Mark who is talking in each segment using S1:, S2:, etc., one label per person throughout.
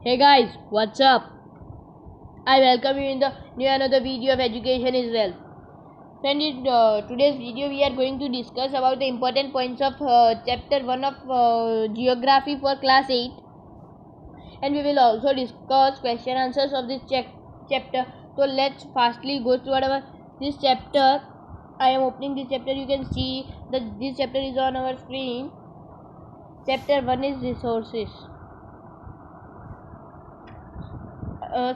S1: Hey guys, what's up? I welcome you in the new another video of Education is Wealth. Friend, in today's video we are going to discuss about the important points of chapter 1 of Geography for class 8, and we will also discuss question answers of this chapter. So let's fastly go through this chapter. I am opening this chapter. You can see that this chapter is on our screen. Chapter 1 is resources.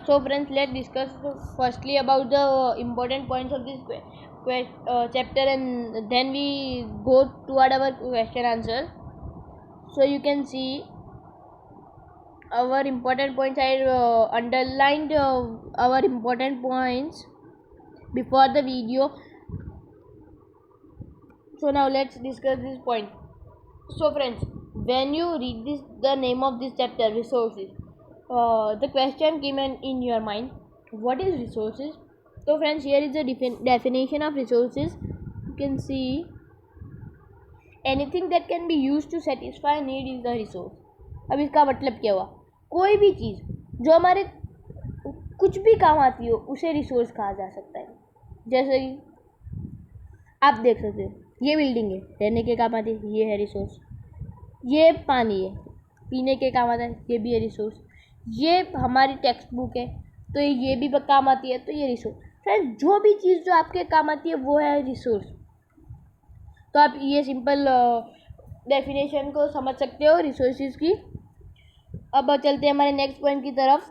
S1: So friends, let's discuss firstly about the important points of this chapter, and then we go toward our question answer. So you can see our important points. I underlined our important points before the video. So now let's discuss this point. So friends, when you read the name of this chapter, resources, the question came in your mind, what is resources? So friends, here is the definition of resources. You can see anything that can be used to satisfy need is the resource. अब इसका मतलब क्या हुआ? कोई भी चीज़ जो हमारे कुछ भी काम आती हो उसे रिसोर्स कहा जा सकता है. जैसे कि आप देख सकते हो, ये बिल्डिंग है, रहने के काम आती है, ये है रिसोर्स. ये पानी है, पीने के काम आता है, ये भी है रिसोर्स. ये हमारी टेक्स्ट बुक है, तो ये भी काम आती है, तो ये रिसोर्स. फ्रेंड्स, जो भी चीज़ जो आपके काम आती है वो है रिसोर्स. तो आप ये सिंपल डेफिनेशन को समझ सकते हो रिसोर्सेज की. अब चलते हैं हमारे नेक्स्ट पॉइंट की तरफ.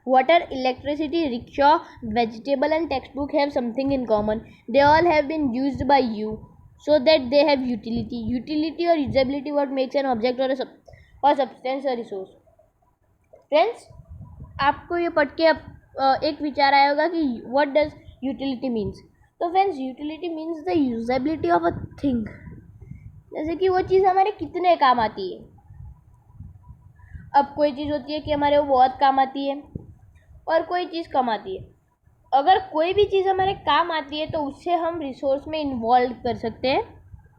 S1: Water, electricity, rickshaw, vegetable and text book have something in common. They all have been used by you so that they have utility or usability, what makes an object or substance a resource. Friends, आपको ये पढ़ के एक विचार आया होगा कि what does utility means. तो friends, utility means the usability of a thing. जैसे कि वो चीज़ हमारे कितने काम आती है. अब कोई चीज़ होती है कि हमारे वो बहुत काम आती है और कोई चीज़ कम आती है. अगर कोई भी चीज़ हमारे काम आती है तो उससे हम रिसोर्स में इन्वॉल्व कर सकते हैं.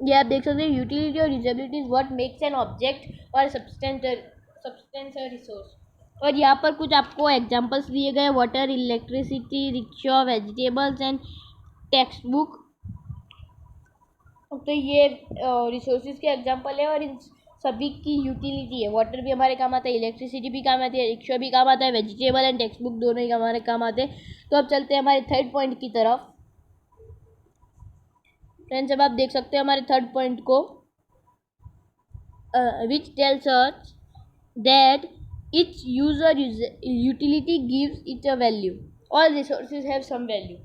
S1: ये आप देख सकते हैं, यूटिलिटी और usability is what makes an object और सब्सटेंस रिसोर्स. और यहाँ पर कुछ आपको एग्जांपल्स दिए गए, water, electricity, rickshaw, vegetables and text book. तो ये रिसोर्सेज के एग्जांपल है और इन सभी की यूटिलिटी है. वाटर भी हमारे काम आता है, इलेक्ट्रिसिटी भी काम आती है, रिक्शा भी काम आता है, वेजिटेबल एंड टेक्स्ट बुक दोनों ही हमारे काम आते हैं. तो अब चलते हैं हमारे थर्ड पॉइंट की तरफ. फ्रेंड्स, अब आप देख सकते हैं हमारे थर्ड पॉइंट को, which tells us that its user utility gives it a value. All resources have some value.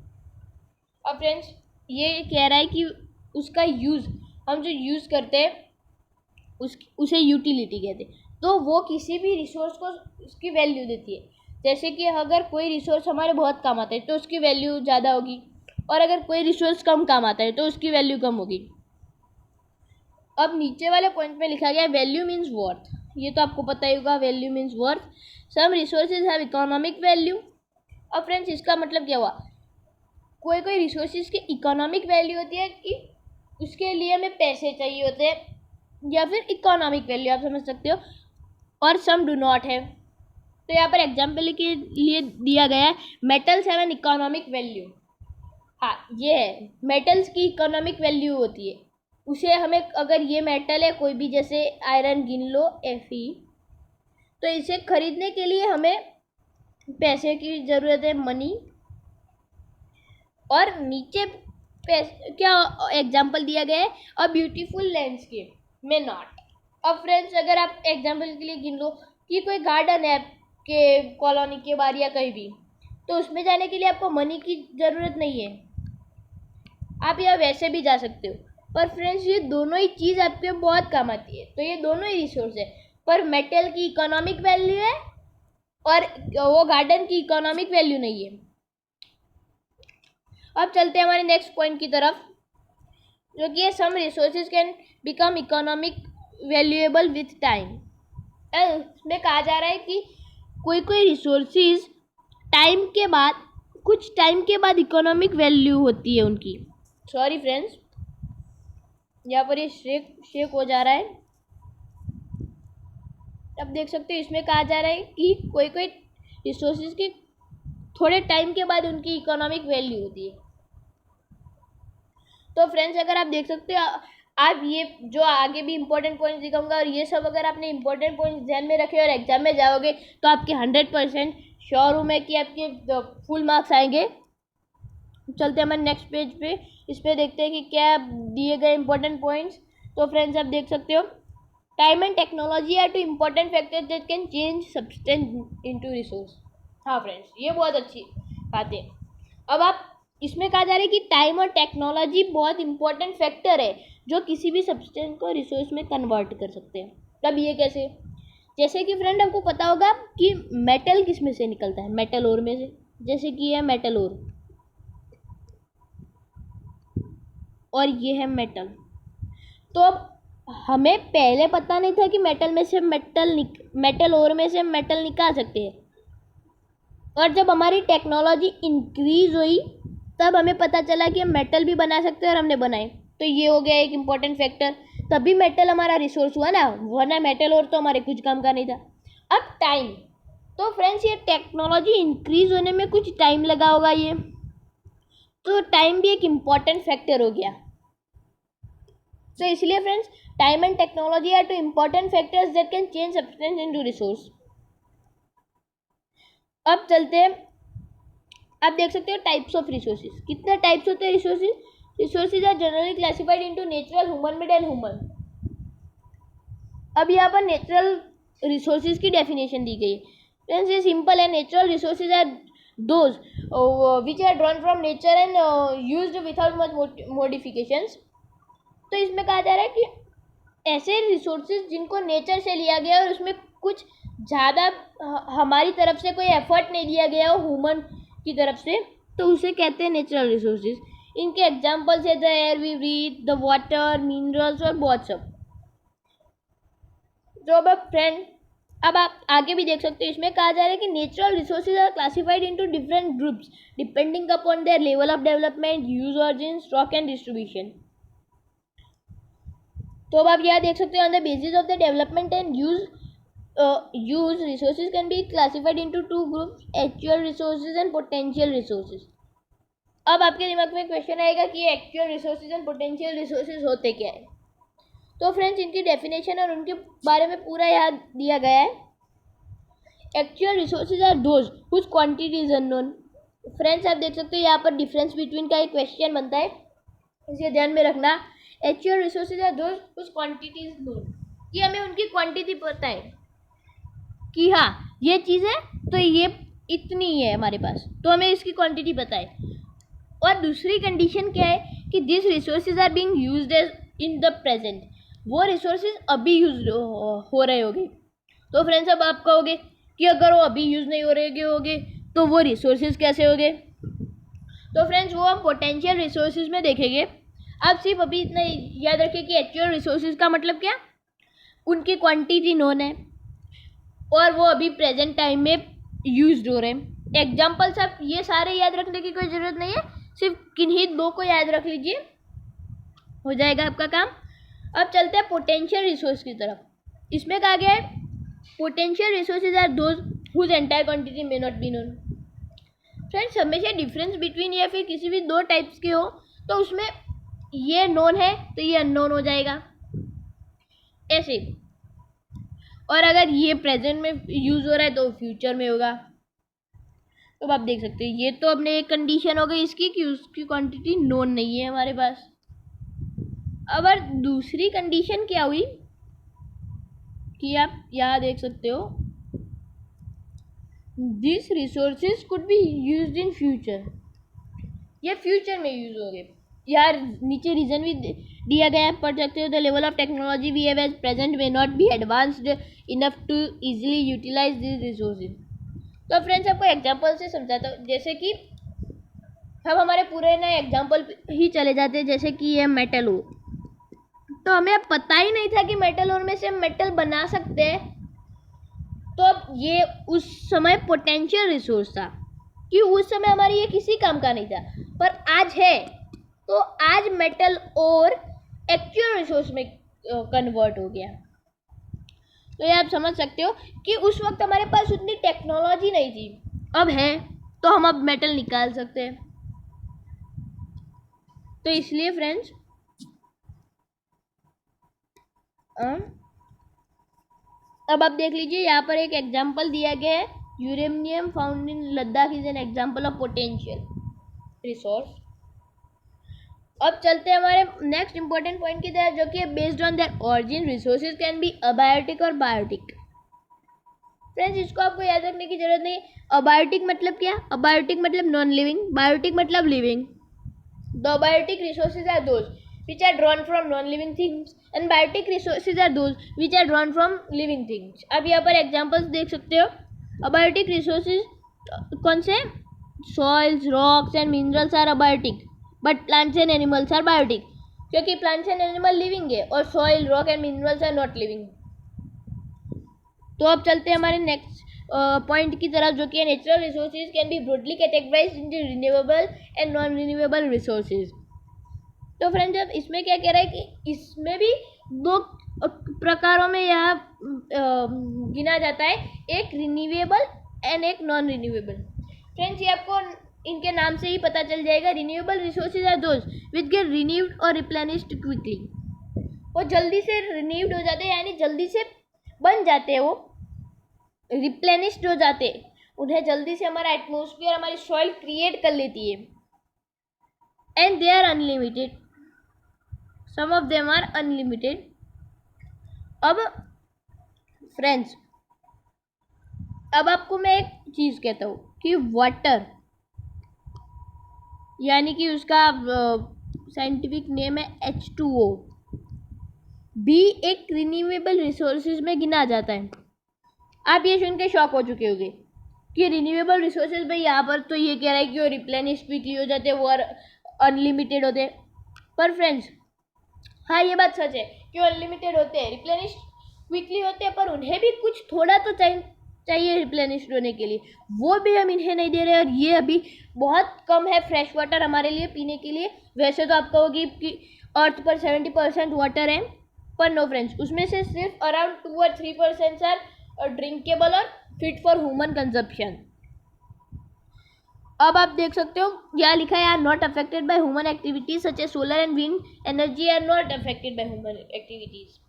S1: अब फ्रेंड्स, ये कह रहा है कि उसका यूज़, हम जो यूज़ करते हैं उसे यूटिलिटी कहते हैं. तो वो किसी भी रिसोर्स को उसकी वैल्यू देती है. जैसे कि अगर कोई रिसोर्स हमारे बहुत काम आता है तो उसकी वैल्यू ज़्यादा होगी, और अगर कोई रिसोर्स कम काम आता है तो उसकी वैल्यू कम होगी. अब नीचे वाले पॉइंट में लिखा गया वैल्यू मीन्स वर्थ. ये तो आपको पता ही होगा, value means worth. Some resources have economic value. अब फ्रेंड्स, इसका मतलब क्या हुआ? कोई कोई रिसोर्सेज की इकोनॉमिक वैल्यू होती है कि उसके लिए हमें पैसे चाहिए होते हैं, या फिर इकोनॉमिक वैल्यू आप समझ सकते हो, और सम डू नॉट हैव. तो यहाँ पर एग्जाम्पल के लिए दिया गया है metals have an economic value. हाँ, ये है, मेटल्स की इकोनॉमिक वैल्यू होती है. उसे हमें, अगर ये मेटल है कोई भी, जैसे आयरन गिन लो, Fe, तो इसे खरीदने के लिए हमें पैसे की ज़रूरत है, मनी. और नीचे क्या एग्जाम्पल दिया गया है, अ ब्यूटीफुल लैंडस्केप में नॉट. अब फ्रेंड्स, अगर आप एग्जाम्पल के लिए गिन लो कि कोई गार्डन है आपके कॉलोनी के बाहर या कहीं भी, तो उसमें जाने के लिए आपको मनी की ज़रूरत नहीं है, आप यहाँ वैसे भी जा सकते हो. पर फ्रेंड्स, ये दोनों ही चीज़ आपके बहुत काम आती है, तो ये दोनों ही रिसोर्स है. पर मेटल की इकोनॉमिक वैल्यू है और वो गार्डन की इकोनॉमिक वैल्यू नहीं है. अब चलते हैं हमारे नेक्स्ट पॉइंट की तरफ, जो कि some resources can become economic valuable with time. इसमें कहा जा रहा है कि कोई कोई रिसोर्सेज टाइम के बाद, कुछ टाइम के बाद इकोनॉमिक वैल्यू होती है उनकी. सॉरी फ्रेंड्स, यहाँ पर ये शेक हो जा रहा है. अब देख सकते हो इसमें कहा जा रहा है कि कोई कोई रिसोर्सेज की थोड़े टाइम के बाद उनकी इकोनॉमिक वैल्यू होती है। तो फ्रेंड्स अगर आप देख सकते हो, आप ये जो आगे भी इंपॉर्टेंट पॉइंट्स दिखाऊंगा और ये सब अगर आपने इंपॉर्टेंट पॉइंट्स ध्यान में रखे और एग्जाम में जाओगे तो आपके 100% श्योर हूँ मैं कि आपके फुल मार्क्स आएंगे। चलते हैं हमारे नेक्स्ट पेज पे, इस पे देखते हैं कि क्या दिए गए इंपॉर्टेंट पॉइंट्स। तो फ्रेंड्स आप देख सकते हो, time and technology are two important factors that can change substance into resource. हाँ फ्रेंड्स, ये बहुत अच्छी बात है। अब आप इसमें कहा जा रहा है कि टाइम और टेक्नोलॉजी बहुत इंपॉर्टेंट फैक्टर है जो किसी भी सब्सटेंस को रिसोर्स में कन्वर्ट कर सकते हैं। तब ये कैसे? जैसे कि फ्रेंड आपको पता होगा कि मेटल किस में से निकलता है, मेटल ओर में से। जैसे कि ये मेटल ओर और ये है मेटल। तो अब हमें पहले पता नहीं था कि मेटल में से मेटल ओर में से मेटल निकाल सकते हैं, और जब हमारी टेक्नोलॉजी इंक्रीज हुई तब हमें पता चला कि हम मेटल भी बना सकते हैं और हमने बनाए। तो ये हो गया एक इम्पॉर्टेंट फैक्टर, तभी मेटल हमारा रिसोर्स हुआ ना, वरना मेटल और तो हमारे कुछ काम का नहीं था। अब टाइम, तो फ्रेंड्स ये टेक्नोलॉजी इंक्रीज होने में कुछ टाइम लगा होगा, ये तो टाइम भी एक इम्पॉर्टेंट फैक्टर हो गया। तो इसलिए friends time and technology are two important factors that can change substance into resource. अब चलते हैं, आप देख सकते हो टाइप्स ऑफ रिसोर्सेज। कितने टाइप्स होते हैं resources? Resources are generally classified into natural, human made and human. अब यहाँ पर नेचुरल रिसोर्सेज की डेफिनेशन दी गई है। फ्रेंड्स ये सिंपल है, natural resources are those which are drawn from nature and used without much modifications. तो इसमें कहा जा रहा है कि ऐसे रिसोर्सेज जिनको नेचर से लिया गया और उसमें कुछ ज़्यादा हमारी तरफ से कोई एफर्ट नहीं दिया गया हो ह्यूमन की तरफ से, तो उसे कहते हैं नेचुरल रिसोर्सेज। इनके एग्जांपल्स है the air we breathe, the water, minerals और बहुत सब। तो अब फ्रेंड अब आप आगे भी देख सकते हो, इसमें कहा जा रहा है कि natural resources are classified into different groups depending upon their level of development, use, origin, stock and distribution. तो अब आप यहाँ देख सकते हो, on the basis of the development and use resources can be classified into two groups, actual resources and potential resources। अब आपके दिमाग में क्वेश्चन आएगा कि ये actual resources and potential resources होते क्या है। तो फ्रेंड्स इनकी डेफिनेशन और उनके बारे में पूरा याद दिया गया है। Actual resources are those whose quantity is unknown. Friends आप देख सकते हो यहाँ पर डिफरेंस बिटवीन का एक क्वेश्चन बनता है, इसे ध्यान में रखना। Actual resources are those whose quantity is known, कि हमें उनकी क्वांटिटी पता है कि हाँ ये चीज़ है तो ये इतनी है हमारे पास, तो हमें इसकी क्वांटिटी पता है। और दूसरी कंडीशन क्या है कि this resources are being used in the present, वो रिसोर्सेज अभी यूज हो रहे होंगे। तो फ्रेंड्स अब आप कहोगे कि अगर वो अभी यूज़ नहीं हो रहे होंगे तो वो रिसोर्सेज कैसे होंगे? तो फ्रेंड्स वो हम पोटेंशियल रिसोर्सेज में देखेंगे। आप सिर्फ अभी इतना याद रखिए कि एक्चुअल रिसोर्सेज का मतलब क्या, उनकी क्वांटिटी नोन है और वो अभी प्रेजेंट टाइम में यूज्ड हो रहे हैं। एग्जाम्पल्स आप ये सारे याद रखने की कोई ज़रूरत नहीं है, सिर्फ किन्हीं दो को याद रख लीजिए, हो जाएगा आपका काम। अब चलते हैं पोटेंशियल रिसोर्स की तरफ। इसमें कहा गया है potential resources are those whose entire quantity may not be known. Friends हमेशा डिफरेंस बिटवीन या फिर किसी भी दो टाइप्स के हो तो उसमें ये नोन है तो ये अननोन हो जाएगा, ऐसे। और अगर ये प्रेजेंट में यूज़ हो रहा है तो फ्यूचर में होगा। तो आप देख सकते हैं ये तो अपने एक कंडीशन हो गई इसकी कि उसकी क्वांटिटी नोन नहीं है हमारे पास। अब दूसरी कंडीशन क्या हुई कि आप यहाँ देख सकते हो this resources could be used in future, ये फ्यूचर में यूज हो गए। यार नीचे रीजन भी दिया गया है, पढ़ सकते हो। The level of technology we have as present may not be advanced enough to easily utilise this resources. तो फ्रेंड्स आपको एग्जांपल से समझाता हूँ, जैसे कि हम हमारे पूरे नए एग्जांपल ही चले जाते हैं। जैसे कि ये मेटल हो, तो हमें अब पता ही नहीं था कि मेटल और में से हम मेटल बना सकते हैं। तो अब ये उस समय पोटेंशियल रिसोर्स था कि उस समय हमारी ये किसी काम का नहीं था, पर आज है। तो आज मेटल और एक्चुअल रिसोर्स में कन्वर्ट हो गया। तो ये आप समझ सकते हो कि उस वक्त हमारे पास उतनी टेक्नोलॉजी नहीं थी, अब है तो हम अब मेटल निकाल सकते हैं। तो इसलिए फ्रेंड्स अब आप देख लीजिए, यहाँ पर एक एग्जांपल दिया गया है, uranium found in Ladakh is an example of potential resource. अब चलते हैं हमारे नेक्स्ट इंपॉर्टेंट पॉइंट की तरफ, जो कि based on their origin resources can B abiotic और बायोटिक। फ्रेंड्स इसको आपको याद रखने की जरूरत नहीं। अबायोटिक मतलब क्या? अबायोटिक मतलब नॉन लिविंग, बायोटिक मतलब living. The abiotic resources are those which are drawn from non-living things and biotic resources are those which are drawn from living things। अब यहाँ पर एग्जांपल्स देख सकते हो। अबायोटिक रिसोर्सेज कौन से? Soils, rocks and minerals are abiotic, but plants and animals are biotic, क्योंकि plants and animal living है और soil, rock and minerals are not living. तो अब चलते हैं हमारे नेक्स्ट पॉइंट की तरफ, जो कि natural resources can B broadly categorised into renewable and non renewable resources. तो फ्रेंड्स अब इसमें क्या कह रहा है कि इसमें भी दो प्रकारों में यह गिना जाता है, एक रिन्यूएबल एंड एक नॉन रिन्यूएबल। फ्रेंड्स ये आपको इनके नाम से ही पता चल जाएगा। Renewable resources are those which get renewed और रिप्लेनिश्ड क्विकली। वो जल्दी से रिन्यूड हो जाते हैं, यानी जल्दी से बन जाते हैं, वो रिप्लेनिश्ड हो जाते, उन्हें जल्दी से हमारा एटमोसफियर, हमारी सॉइल क्रिएट कर लेती है। And they are unlimited, some of them are unlimited। अब फ्रेंड्स अब आपको मैं एक चीज कहता हूँ कि वाटर, यानी कि उसका साइंटिफिक नेम है H2O, भी एक रिन्यूएबल रिसोर्सेज में गिना जाता है। आप ये सुन के शॉक हो चुके होंगे कि रिन्यूएबल रिसोर्सेज भाई यहाँ पर तो ये कह रहा है कि वो रिप्लेनिश क्विकली हो जाते हैं, वो अनलिमिटेड होते हैं। पर फ्रेंड्स हाँ ये बात सच है कि वो अनलिमिटेड होते हैं, रिप्लेनिश क्विकली होते हैं, पर उन्हें भी कुछ थोड़ा तो चाहिए रिप्लेनिश होने के लिए, वो भी हम इन्हें नहीं दे रहे। और ये अभी बहुत कम है फ्रेश वाटर हमारे लिए पीने के लिए। वैसे तो आप कहोगे कि अर्थ पर 70% वाटर है, पर नो फ्रेंड्स, उसमें से सिर्फ अराउंड 2 और 3% आर ड्रिंकेबल और फिट फॉर ह्यूमन कंजप्शन। अब आप देख सकते हो यहाँ लिखा है are not affected by human activities such as solar and wind energy are not affected by human activities.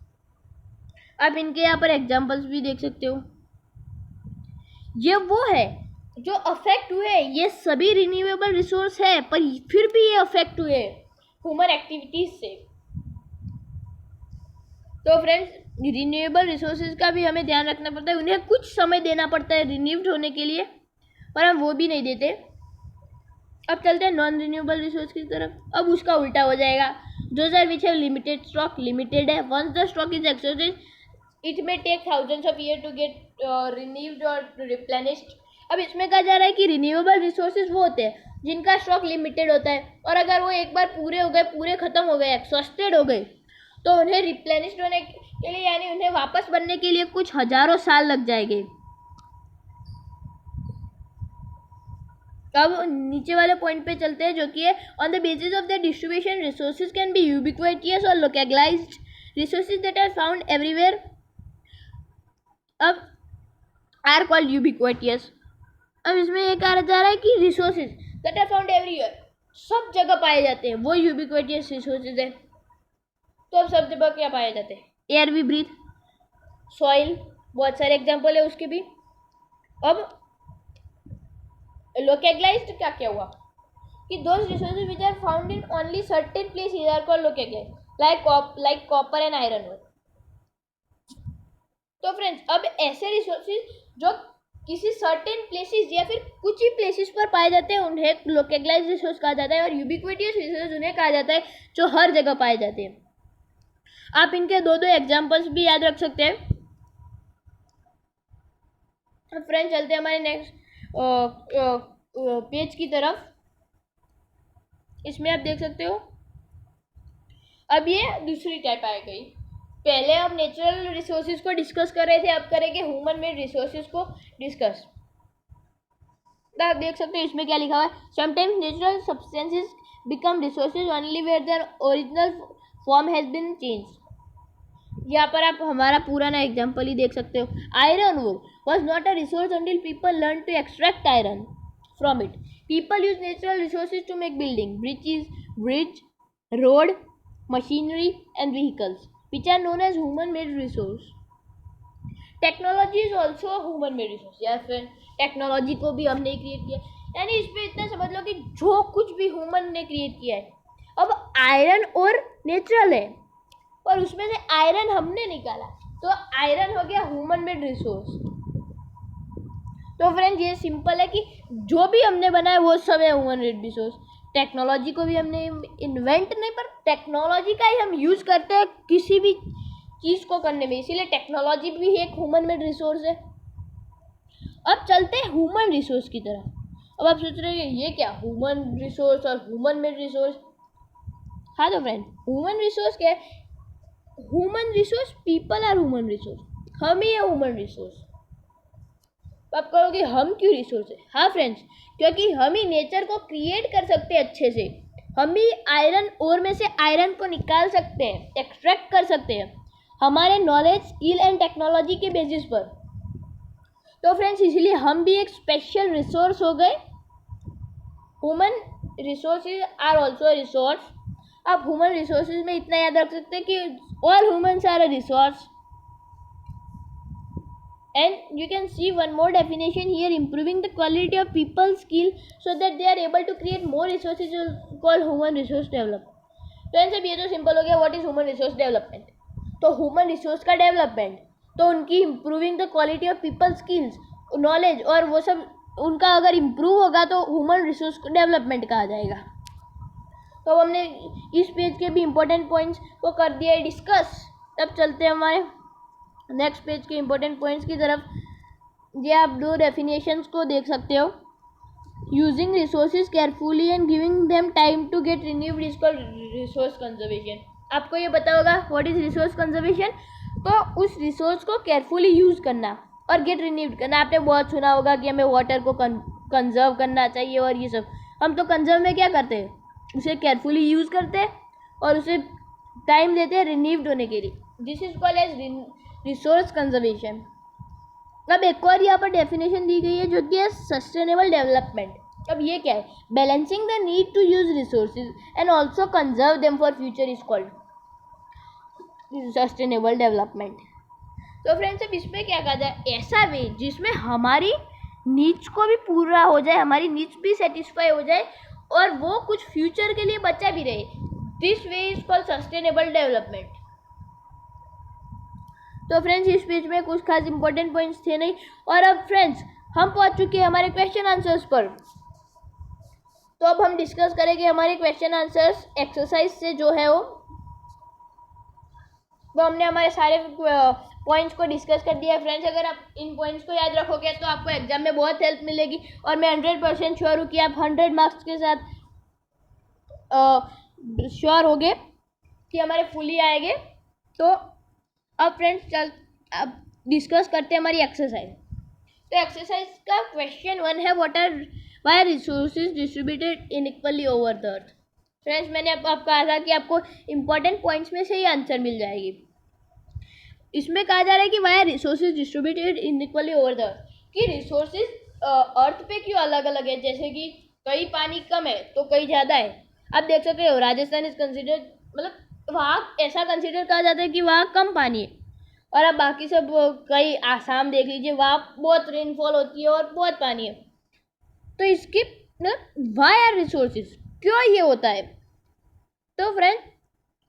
S1: आप इनके यहाँ पर एग्जांपल्स भी देख सकते हो। ये वो है जो अफेक्ट हुए, ये सभी रिन्यूएबल रिसोर्स है, पर फिर भी ये अफेक्ट हुए ह्यूमन एक्टिविटीज से। तो फ्रेंड्स रिन्यूएबल रिसोर्सेज का भी हमें ध्यान रखना पड़ता है, उन्हें कुछ समय देना पड़ता है रिन्यूड होने के लिए, पर हम वो भी नहीं देते। अब चलते हैं नॉन रिन्यूएबल रिसोर्स की तरफ। अब उसका उल्टा हो जाएगा, those are which have limited stock, limited है, once the stock is exhausted it may take thousands of year to get renewed और रिप्लेनिश्ड। अब इसमें कहा जा रहा है कि रिन्यूएबल रिसोर्सेज वो होते हैं जिनका स्टॉक लिमिटेड होता है, और अगर वो एक बार पूरे हो गए, पूरे खत्म हो गए, एक्सॉस्टेड हो गए, तो उन्हें रिप्लेनिश्ड होने के लिए, यानी उन्हें वापस बनने के लिए कुछ हजारों साल लग जाएंगे। अब नीचे वाले पॉइंट पे चलते हैं, जो कि है on the basis of the distribution resources can be ubiquitous और localised resources that are found everywhere अब आर कॉल्ड यूबिक्विटियस। अब इसमें ये कहा जा रहा है कि resources that are found everywhere, सब जगह पाए जाते हैं, वो यूबिक्विटियस रिसोर्सेज है। तो अब सब जगह क्या पाए जाते हैं? एयर वी ब्रीथ, सॉइल, बहुत सारे एग्जाम्पल है उसके भी। अब लोकलाइज्ड क्या क्या हुआ कि those resources which are found in only certain places are called localised, like copper and iron ore. तो फ्रेंड्स अब ऐसे रिसोर्सेज जो किसी सर्टेन प्लेसेस या फिर कुछ ही प्लेसेस पर पाए जाते हैं उन्हें लोकलाइज्ड रिसोर्स कहा जाता है, और यूबिक्विटियस रिसोर्स उन्हें कहा जाता है जो हर जगह पाए जाते हैं। आप इनके दो एग्जाम्पल्स भी याद रख सकते हैं। अब फ्रेंड्स चलते हैं हमारे नेक्स्ट पेज की तरफ। इसमें आप देख सकते हो अब ये दूसरी टाइप आ गई। पहले हम नेचुरल रिसोर्सेज को डिस्कस कर रहे थे, अब करेंगे ह्यूमन मेड रिसोर्सेज को डिस्कस। आप देख सकते हो इसमें क्या लिखा हुआ है, sometimes natural substances become resources only where their original form has been changed. यहाँ पर आप हमारा पूरा ना एग्जाम्पल ही देख सकते हो. Iron ore was not a resource until people learn to extract iron from it. People use natural resources to make building, bridge, road, machinery and vehicles which are known as human made resource. Technology is also human made resource. या फिर technology को भी हमने create किया, यानी इस पर इतना समझ लो कि जो कुछ भी ह्यूमन ने क्रिएट किया है. अब आयरन और नेचुरल है और उसमें से आयरन हमने निकाला, तो आयरन हो गया ह्यूमन मेड रिसोर्स. तो फ्रेंड्स ये सिंपल है कि जो भी हमने बनाया वो सब है ह्यूमन मेड रिसोर्स. टेक्नोलॉजी को भी हमने इन्वेंट नहीं, पर टेक्नोलॉजी का ही हम यूज़ करते हैं किसी भी चीज़ को करने में, इसीलिए टेक्नोलॉजी भी एक ह्यूमन मेड रिसोर्स है. अब चलते हैं ह्यूमन रिसोर्स की तरफ. अब आप सोच रहे हैं ये क्या ह्यूमन रिसोर्स और ह्यूमन मेड रिसोर्स. हाँ तो फ्रेंड ह्यूमन रिसोर्स क्या है. Human resource people are human resource. हम ही है ह्यूमन रिसोर्स. आप कहोगे हम क्यों रिसोर्स है. हाँ फ्रेंड्स, क्योंकि हम ही नेचर को क्रिएट कर सकते हैं अच्छे से. हम ही आयरन ओर में से आयरन को निकाल सकते हैं, एक्सट्रैक्ट कर सकते हैं हमारे नॉलेज, स्किल एंड टेक्नोलॉजी के बेसिस पर. तो फ्रेंड्स इसलिए हम भी एक स्पेशल रिसोर्स हो गए. Human resources are also resource. आप ह्यूमन रिसोर्सेज में इतना याद रख सकते हैं कि all humans are a resource. And you can see one more definition here: improving the quality of people's skill so that they are able to create more resources is called human resource development. Friends अब ये तो simple हो गया what is human resource development. तो human resource का development, तो उनकी improving the quality of people skills, knowledge और वो सब उनका अगर इम्प्रूव होगा तो ह्यूमन रिसोर्स डेवलपमेंट कहा जाएगा. तो अब हमने इस पेज के भी इम्पोर्टेंट पॉइंट्स को कर दिया है डिस्कस. तब चलते हैं हमारे नेक्स्ट पेज के इम्पोर्टेंट पॉइंट्स की तरफ. ये आप दो डेफिनेशंस को देख सकते हो. Using resources carefully and giving them time to get renewed is called resource conservation. आपको ये पता होगा व्हाट इज रिसोर्स कंजर्वेशन. तो उस रिसोर्स को केयरफुली यूज़ करना और गेट रिन्यूड करना. आपने बहुत सुना होगा कि हमें वाटर को कंजर्व करना चाहिए और ये सब. हम तो कंजर्व में क्या करते हैं, उसे केयरफुली यूज़ करते हैं और उसे टाइम देते हैं रिन्यूड होने के लिए. This is called as resource conservation. अब एक और यहाँ पर डेफिनेशन दी गई है जो कि है सस्टेनेबल डेवलपमेंट. अब ये क्या है, balancing the need to use resources and also conserve them for future is called sustainable development. तो फ्रेंड्स अब इसमें क्या कहा जाए, ऐसा वे जिसमें हमारी नीड्स को भी पूरा हो जाए, हमारी नीड्स भी सेटिस्फाई हो जाए और वो कुछ फ्यूचर के लिए बचा भी रहे. This way is called sustainable development. तो फ्रेंड्स इस पेज में कुछ खास इंपॉर्टेंट पॉइंट्स थे नहीं. और अब फ्रेंड्स हम पहुंच चुके हैं हमारे क्वेश्चन आंसर्स पर. तो अब हम डिस्कस करेंगे हमारे क्वेश्चन आंसर्स एक्सरसाइज से जो है वो. तो हमने हमारे सारे पॉइंट्स को डिस्कस कर दिया है. फ्रेंड्स अगर आप इन पॉइंट्स को याद रखोगे तो आपको एग्जाम में बहुत हेल्प मिलेगी और मैं 100% श्योर हूँ कि आप 100 मार्क्स के साथ श्योर होगे कि हमारे फुली आएंगे. तो अब फ्रेंड्स चल अब डिस्कस करते हैं हमारी एक्सरसाइज. तो एक्सरसाइज का क्वेश्चन 1 है what are why resources distributed unequally over the earth. Friends मैंने आपको कहा था कि आपको इंपॉर्टेंट पॉइंट्स में से ही आंसर मिल जाएगी. इसमें कहा जा रहा है कि why resources distributed unequally over the earth, कि रिसोर्सेज अर्थ पे क्यों अलग अलग है. जैसे कि कहीं पानी कम है तो कहीं ज़्यादा है. आप देख सकते हो राजस्थान इज कंसिडर्ड, मतलब वहाँ ऐसा कंसिडर कहा जाता है कि वहाँ कम पानी है. और अब बाकी सब कई आसाम देख लीजिए, वहाँ बहुत रेनफॉल होती है और बहुत पानी है. तो इसकी मतलब वाई आर रिसोर्सेज, क्यों ये होता है. तो फ्रेंड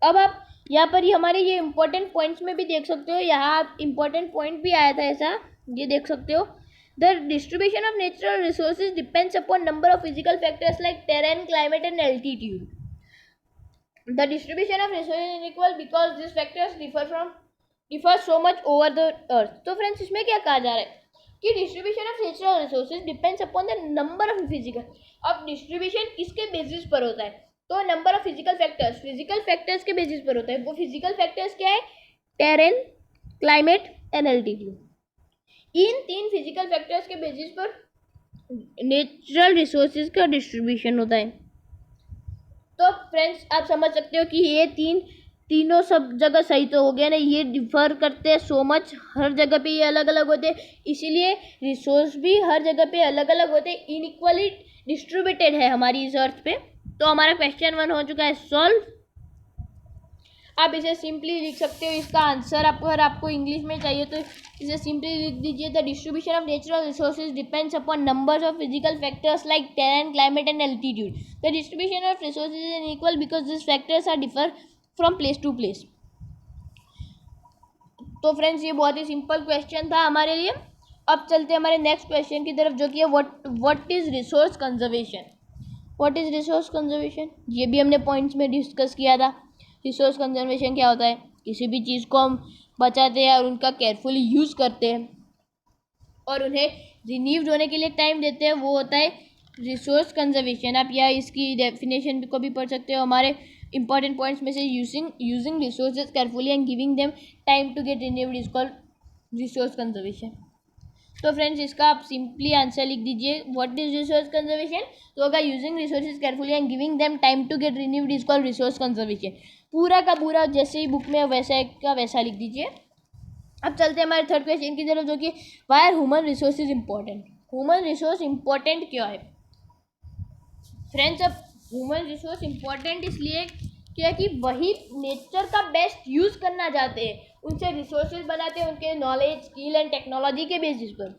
S1: अब आप यहाँ पर ही हमारे ये इंपॉर्टेंट पॉइंट्स में भी देख सकते हो. यहाँ आप इंपॉर्टेंट पॉइंट भी आया था ऐसा, ये देख सकते हो. The distribution of natural resources depends upon number of physical factors like terrain, climate and altitude. The distribution of resources is unequal because these factors differ so much over the earth. तो friends इसमें क्या कहा जा रहा है कि distribution of natural resources depends upon the number of physical. अब distribution किसके बेसिस पर होता है, तो नंबर ऑफ फिजिकल फैक्टर्स के बेसिस पर होता है. वो फिजिकल फैक्टर्स क्या है, terrain, climate and altitude. In 3 physical factors के बेसिस पर नेचुरल रिसोर्सेज का डिस्ट्रीब्यूशन होता है. तो फ्रेंड्स आप समझ सकते हो कि ये 3 तीनों सब जगह सही तो हो गया ना, ये डिफर करते हैं सो मच, हर जगह पे ये अलग अलग होते हैं, इसीलिए रिसोर्स भी हर जगह पे अलग अलग होते हैं, इनइक्वली डिस्ट्रीब्यूटेड है हमारी इस अर्थ पे। तो हमारा क्वेश्चन 1 हो चुका है सॉल्व। आप इसे सिंपली लिख सकते हो, इसका आंसर अगर आपको इंग्लिश में चाहिए तो इसे सिंपली लिख दीजिए, the distribution of natural resources depends upon numbers of physical factors like terrain, climate and altitude. The distribution of resources is unequal because this factors are differ from place to place. तो friends ये बहुत ही simple question था हमारे लिए। अब चलते हैं हमारे नेक्स्ट क्वेश्चन की तरफ, जो कि है what is resource conservation. What is resource conservation, ये भी हमने पॉइंट्स में डिस्कस किया था। रिसोर्स कंजर्वेशन क्या होता है, किसी भी चीज़ को हम बचाते हैं और उनका केयरफुली यूज़ करते हैं और उन्हें रिन्यूड होने के लिए टाइम देते हैं, वो होता है रिसोर्स कंजर्वेशन। आप या इसकी डेफिनेशन को भी पढ़ सकते हो हमारे इंपॉर्टेंट पॉइंट्स में से। Using resources carefully and giving them time to get renewed is called resource conservation. तो फ्रेंड्स इसका आप सिंपली आंसर लिख दीजिए, व्हाट इज रिसोर्स कंजर्वेशन। तो होगा using resources carefully and giving them time to get renewed is called resource conservation. पूरा का पूरा जैसे ही बुक में वैसा का वैसा लिख दीजिए। अब चलते हैं हमारे थर्ड क्वेश्चन की तरफ, जो कि why are human resources important. Human resource important क्यों है फ्रेंड्स। अब ह्यूमन रिसोर्स इंपॉर्टेंट इसलिए क्या कि वही नेचर का बेस्ट यूज़ करना चाहते हैं, उनसे रिसोर्सेज बनाते हैं उनके नॉलेज, स्किल एंड टेक्नोलॉजी के बेसिस पर।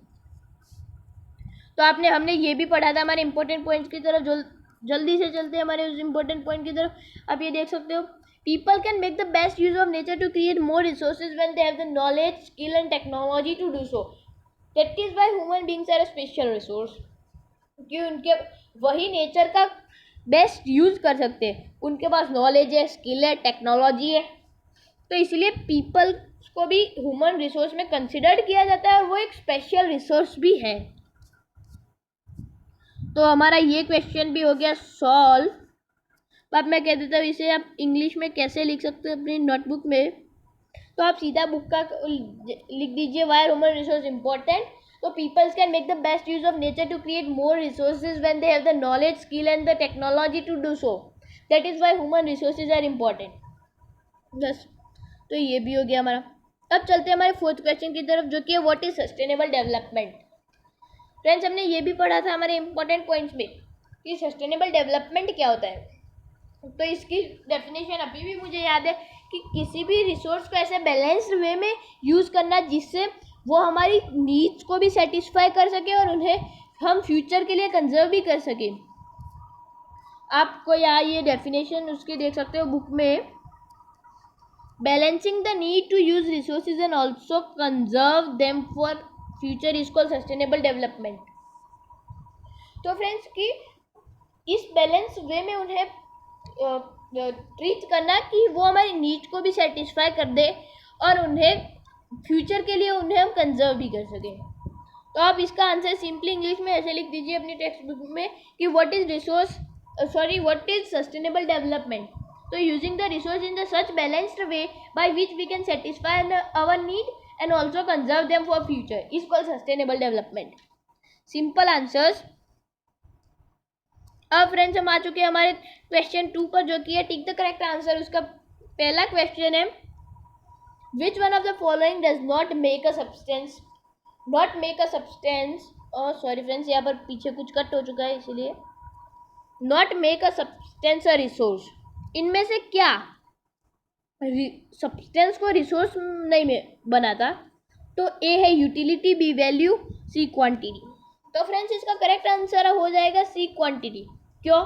S1: तो हमने ये भी पढ़ा था हमारे इंपॉर्टेंट पॉइंट्स की तरफ। जल्दी से चलते हैं हमारे उस इंपॉर्टेंट पॉइंट की तरफ। आप ये देख सकते हो, people can make the best use of nature to create more resources when they have the knowledge, skill and technology to do so. That is why human beings are a special resource, क्योंकि उनके वही nature का best use कर सकते हैं, उनके पास knowledge है, skill है, टेक्नोलॉजी है, तो इसलिए पीपल को भी ह्यूमन रिसोर्स में कंसिडर किया जाता है और वो एक स्पेशल रिसोर्स भी है। तो हमारा ये क्वेश्चन भी हो गया सॉल्व। अब मैं कह देता हूँ इसे आप इंग्लिश में कैसे लिख सकते हो अपनी नोटबुक में। तो आप सीधा बुक का लिख दीजिए, why are human resource important. तो peoples can make the best use of nature to create more resources when they have the knowledge, skill and the technology to do so. That is why human resources are important. बस, तो ये भी हो गया हमारा। अब चलते हैं हमारे फोर्थ क्वेश्चन की तरफ, जो कि है what is sustainable development. Friends हमने ये भी पढ़ा था हमारे इंपॉर्टेंट पॉइंट्स में कि सस्टेनेबल डेवलपमेंट क्या होता है। तो इसकी डेफिनेशन अभी भी मुझे याद है कि किसी भी रिसोर्स को ऐसे बैलेंस्ड वे में यूज़ करना जिससे वो हमारी नीड्स को भी सेटिस्फाई कर सके और उन्हें हम फ्यूचर के लिए कंजर्व भी कर सके। आपको यहाँ ये डेफिनेशन उसकी देख सकते हो बुक में, balancing the need to use resources and also conserve them for future is called sustainable development. तो फ्रेंड्स कि इस बैलेंस वे में उन्हें ट्रीट करना कि वो हमारी नीड को भी सेटिस्फाई कर दे और उन्हें फ्यूचर के लिए उन्हें हम कंजर्व भी कर सकें। तो आप इसका आंसर सिंपली इंग्लिश में ऐसे लिख दीजिए अपनी टेक्स्ट बुक में कि व्हाट इज सस्टेनेबल डेवलपमेंट। तो using the resource in the such balanced way by which we can satisfy our need and also conserve them for future is called sustainable development. Simple answers. अब friends हम आ चुके हैं हमारे question 2 पर, जो कि है टिक द करेक्ट आंसर। उसका पहला क्वेश्चन है which one of the following does not make a substance. Sorry friends यहाँ पर पीछे कुछ कट हो चुका है इसीलिए। Not make a substance a resource, इनमें से क्या सब्सटेंस को रिसोर्स नहीं बनाता। तो ए है यूटिलिटी, बी वैल्यू, सी क्वांटिटी। तो फ्रेंड्स इसका करेक्ट आंसर हो जाएगा सी क्वांटिटी। क्यों?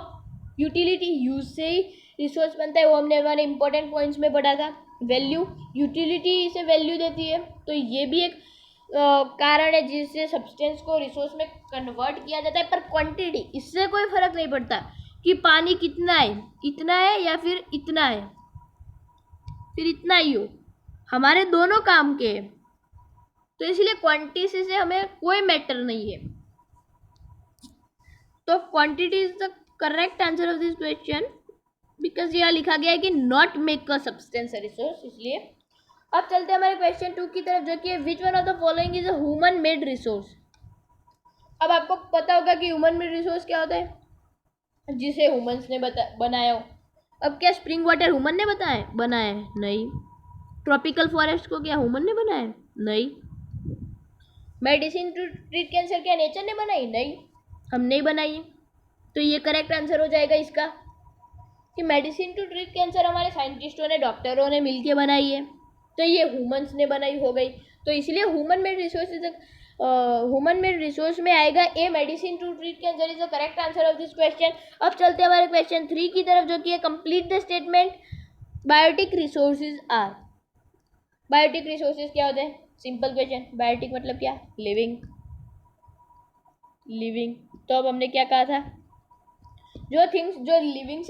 S1: यूटिलिटी, यूज से ही रिसोर्स बनता है, वो हमने हमारे इंपॉर्टेंट पॉइंट्स में पढ़ा था। वैल्यू, यूटिलिटी इसे वैल्यू देती है, तो ये भी एक कारण है जिससे सब्सटेंस को रिसोर्स में कन्वर्ट किया जाता है। पर क्वांटिटी, इससे कोई फर्क नहीं पड़ता कि पानी कितना है, इतना है या फिर इतना है, फिर इतना ही हो, हमारे दोनों काम के हैं। तो इसलिए क्वांटिटी से हमें कोई मैटर नहीं है। तो quantity is the correct answer of this question because यहाँ लिखा गया है कि not make a substance a resource, इसलिए। अब चलते हैं हमारे क्वेश्चन 2 की तरफ, जो कि which one of the following is a human made resource. अब आपको पता होगा कि ह्यूमन मेड रिसोर्स क्या होता है, जिसे ह्यूमंस ने बनाया हो। अब क्या स्प्रिंग वाटर ह्यूमन ने बनाया है? नहीं। ट्रॉपिकल फॉरेस्ट को क्या ह्यूमन ने बनाया है? नहीं। मेडिसिन टू ट्रीट कैंसर क्या नेचर ने बनाई? नहीं, हमने ही बनाई है। तो ये करेक्ट आंसर हो जाएगा इसका कि मेडिसिन टू ट्रीट कैंसर हमारे साइंटिस्टों ने, डॉक्टरों ने मिलके बनाई है, तो ये ह्यूमंस ने बनाई हो गई। तो इसलिए ह्यूमन मेड रिसोर्स में आएगा A, medicine to treat cancer is the correct answer of this question. अब चलते हैं हमारे क्वेश्चन 3 की तरफ, जो कि है complete the statement. Biotic resources are. Biotic resources क्या होते हैं? Simple question. बायोटिक मतलब क्या? लिविंग। तो अब हमने क्या कहा था? जो थिंग्स जो लिविंग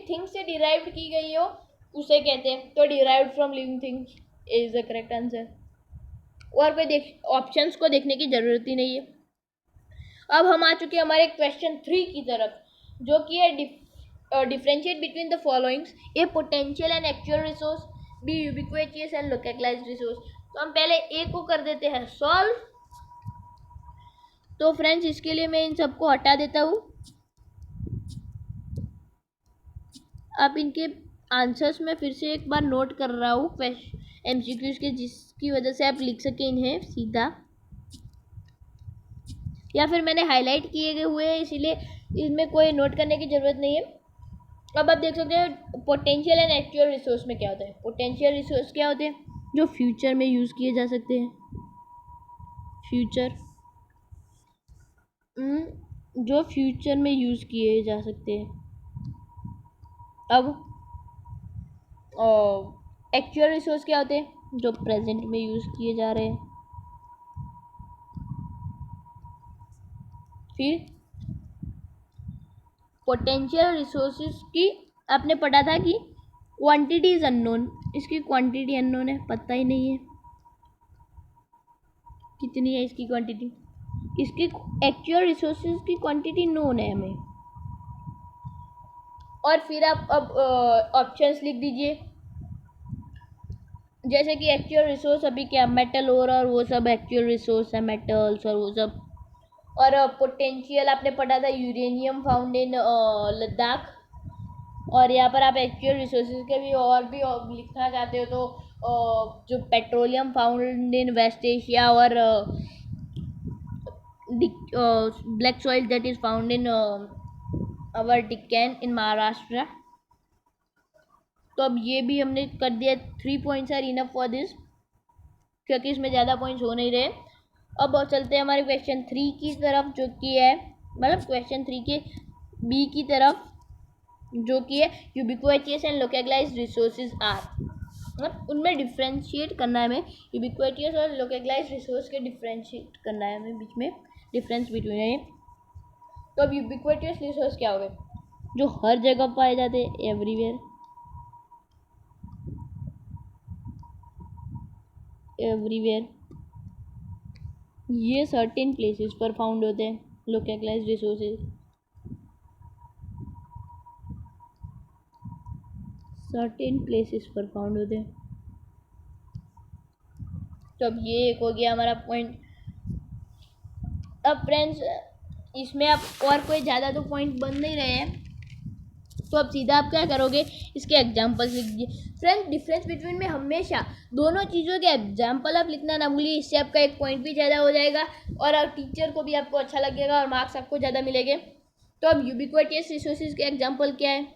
S1: थिंग्स से डिराइव्ड की गई हो उसे कहते हैं। तो derived from living things is the correct answer. और कोई ऑप्शंस को देखने की जरूरत ही नहीं है। अब हम आ चुके हैं हमारे क्वेश्चन 3 की तरफ, जो कि है differentiate between the followings, A potential and actual resource, B ubiquitous and localised resource. तो हम पहले ए को कर देते हैं सॉल्व। तो फ्रेंड्स इसके लिए मैं इन सबको हटा देता हूँ। आप इनके आंसर्स में फिर से एक बार नोट कर रहा हूँ MCQs के, जिसकी वजह से आप लिख सकें इन्हें सीधा, या फिर मैंने हाईलाइट किए गए हुए हैं इसीलिए इसमें कोई नोट करने की ज़रूरत नहीं है। अब आप देख सकते हैं पोटेंशियल एंड एक्चुअल रिसोर्स में क्या होता है। पोटेंशियल रिसोर्स क्या होते हैं? जो फ्यूचर में यूज़ किए जा सकते हैं। जो फ्यूचर में यूज़ किए जा सकते हैं। अब एक्चुअल रिसोर्स क्या होते हैं? जो प्रेजेंट में यूज़ किए जा रहे हैं। फिर पोटेंशियल रिसोर्सेज की आपने पढ़ा था कि क्वांटिटी इज अननोन। इसकी क्वांटिटी अननोन है, पता ही नहीं है कितनी है इसकी क्वांटिटी। इसकी एक्चुअल रिसोर्सेज की क्वांटिटी नोन है हमें। और फिर आप अब ऑप्शंस लिख दीजिए, जैसे कि एक्चुअल रिसोर्स अभी क्या, मेटल और वो सब एक्चुअल रिसोर्स है, मेटल्स और वो सब। और पोटेंशियल आपने पढ़ा था यूरेनियम फाउंड इन लद्दाख। और यहाँ पर आप एक्चुअल रिसोर्सेज के भी और भी लिखना चाहते हो तो जो petroleum found in West Asia और black soil that is found in our Deccan in Maharashtra. तो अब ये भी हमने कर दिया। 3 points are enough for this, क्योंकि इसमें ज़्यादा पॉइंट्स हो नहीं रहे। अब चलते हैं हमारे क्वेश्चन 3 की तरफ, जो कि है मतलब क्वेश्चन 3 के बी की तरफ, जो कि है यूबिक्विटियस एंड लोकलाइज्ड रिसोर्सेज आर। मतलब उनमें डिफ्रेंशिएट करना है हमें। यूबिक्विटियस और लोकलाइज्ड रिसोर्स के डिफ्रेंशिएट करना है हमें, बीच में डिफरेंस बिटवीन है। तो अब यूबिक्विटियस रिसोर्स क्या हो गए? जो हर जगह पाए जाते हैं, एवरीवेयर। ये सर्टेन प्लेसेस पर फाउंड होते हैं लोकलाइज्ड रिसोर्सेज। सर्टेन प्लेसेस पर फाउंड होते हैं। तो अब ये एक हो गया हमारा पॉइंट। अब फ्रेंड्स इसमें अब और कोई ज़्यादा तो पॉइंट बन नहीं रहे हैं, तो अब सीधा आप क्या करोगे, इसके एग्जाम्पल्स लिख दीजिए। फ्रेंड्स डिफरेंस बिटवीन में हमेशा दोनों चीज़ों के एग्जाम्पल आप लिखना ना भूलिए, इससे आपका एक पॉइंट भी ज़्यादा हो जाएगा और टीचर को भी आपको अच्छा लगेगा और मार्क्स आपको ज़्यादा मिलेंगे। तो अब यूबिक्विटियस रिसोर्सेज के एग्जाम्पल क्या है?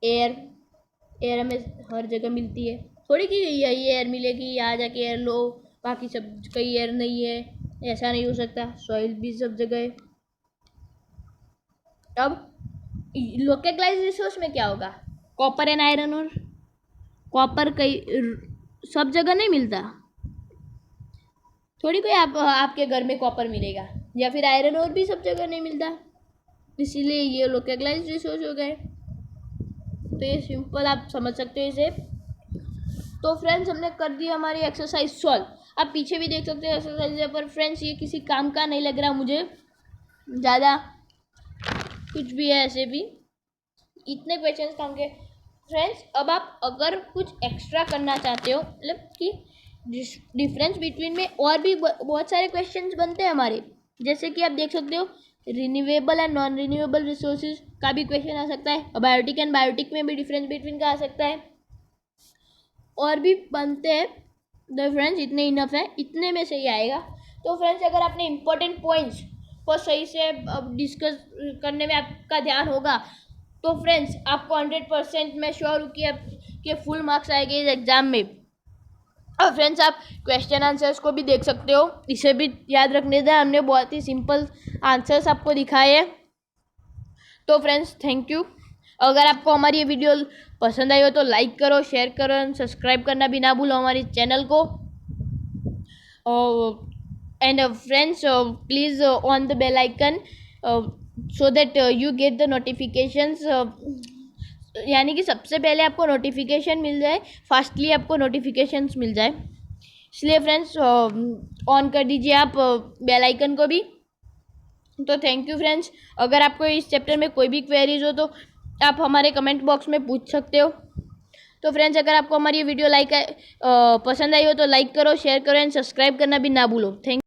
S1: एयर हमें हर जगह मिलती है, थोड़ी कि यही एयर मिलेगी यहाँ जाके एयर लो, बाकी सब कई एयर नहीं है, ऐसा नहीं हो सकता। सॉइल भी सब जगह है। अब लोकलाइज्ड रिसोर्स में क्या होगा? कॉपर एंड आयरन और। कॉपर कई सब जगह नहीं मिलता, थोड़ी कोई आपके घर में कॉपर मिलेगा, या फिर आयरन और भी सब जगह नहीं मिलता, इसीलिए ये लोकलाइज्ड रिसोर्स हो गए। तो ये सिंपल आप समझ सकते हो इसे। तो फ्रेंड्स हमने कर दिया हमारी एक्सरसाइज सॉल्व। आप पीछे भी देख सकते हो एक्सरसाइज पर। फ्रेंड्स ये किसी काम का नहीं लग रहा मुझे ज़्यादा, कुछ भी है ऐसे भी इतने क्वेश्चंस काम के। फ्रेंड्स अब आप अगर कुछ एक्स्ट्रा करना चाहते हो, मतलब कि डिफरेंस बिटवीन में और भी बहुत सारे क्वेश्चंस बनते हैं हमारे, जैसे कि आप देख सकते हो renewable and non renewable resources का भी क्वेश्चन आ सकता है, बायोटिक एंड बायोटिक में भी डिफरेंस बिटवीन का आ सकता है, और भी बनते हैं। तो फ्रेंड्स इतने इनफ है, इतने में सही आएगा। तो फ्रेंड्स अगर आपने इम्पोर्टेंट पॉइंट्स को सही से डिस्कस करने में आपका ध्यान होगा तो फ्रेंड्स आपको 100% मैं श्योर हूँ कि आपके फुल मार्क्स आएंगे इस एग्ज़ाम में। और फ्रेंड्स आप क्वेश्चन आंसर्स को भी देख सकते हो, इसे भी याद रखने दें, हमने बहुत ही सिंपल आंसर्स आपको दिखाए हैं। तो फ्रेंड्स थैंक यू। अगर आपको हमारी ये वीडियो पसंद आई हो तो लाइक करो, शेयर करो एंड सब्सक्राइब करना भी ना भूलो हमारे चैनल को। And friends please on the bell icon so that you get the notifications, यानी कि सबसे पहले आपको नोटिफिकेशन मिल जाए, फास्टली आपको नोटिफिकेशंस मिल जाए, इसलिए फ्रेंड्स ऑन कर दीजिए आप बेल आइकन को भी। तो थैंक यू फ्रेंड्स। अगर आपको इस चैप्टर में कोई भी क्वेरीज हो तो आप हमारे कमेंट बॉक्स में पूछ सकते हो। तो फ्रेंड्स अगर आपको हमारी ये वीडियो पसंद आई हो तो लाइक करो, शेयर करो एंड सब्सक्राइब करना भी ना भूलो। थैंक